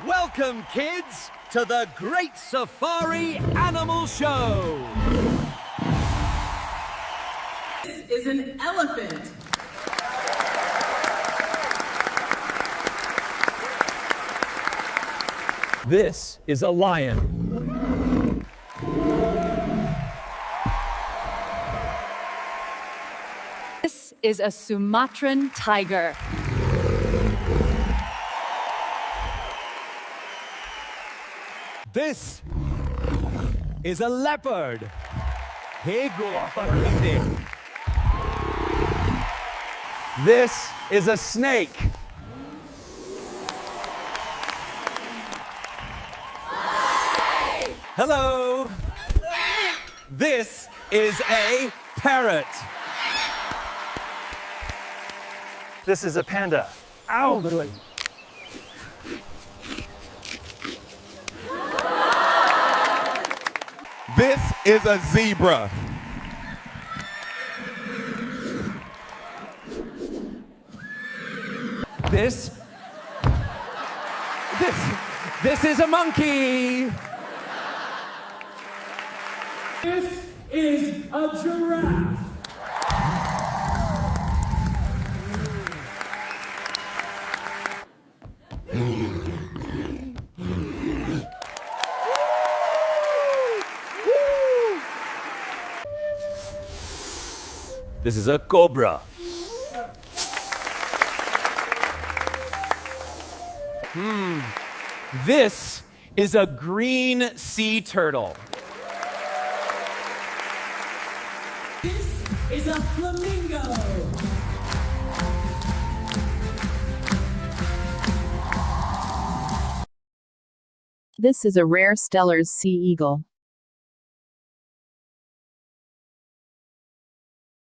Welcome, kids, to the Great Safari Animal Show. This is an elephant. This is a lion. This is a Sumatran tiger. This is a leopard. This is a snake. Hello. This is a parrot. This is a panda. Ow! This is a zebra. This is a monkey. This is a giraffe. This is a cobra. This is a green sea turtle. This is a flamingo. This is a rare Steller's sea eagle.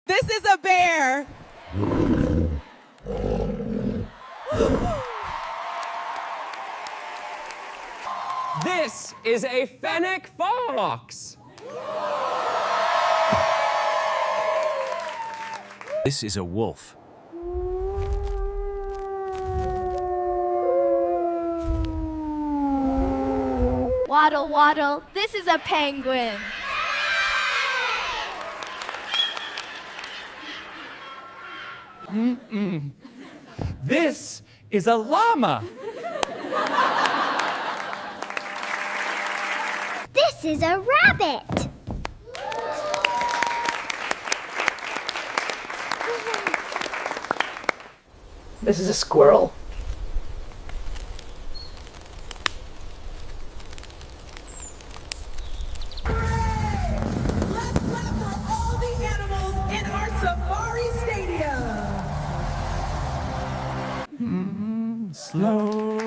This is a bear. This is a fennec fox. This is a wolf. Waddle, waddle, this is a penguin. This is a llama. This is a rabbit. This is a squirrel. Let's clap for all the animals in our safari stadium. Slow.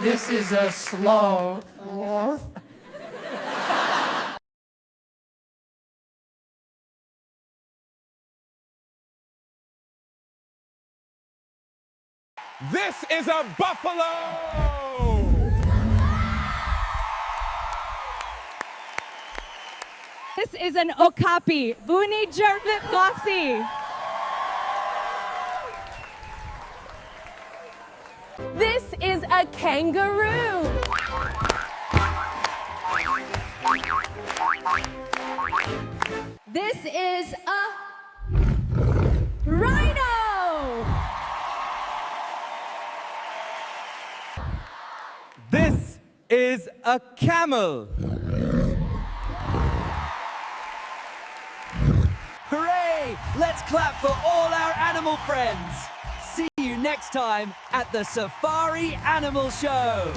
This is a sloth. This is a buffalo. This is an okapi. Buni jervit bossy. This is a kangaroo. This is a rhino. This is a camel. Hooray! Let's clap for all our animal friends. See you next time at the Safari Animal Show.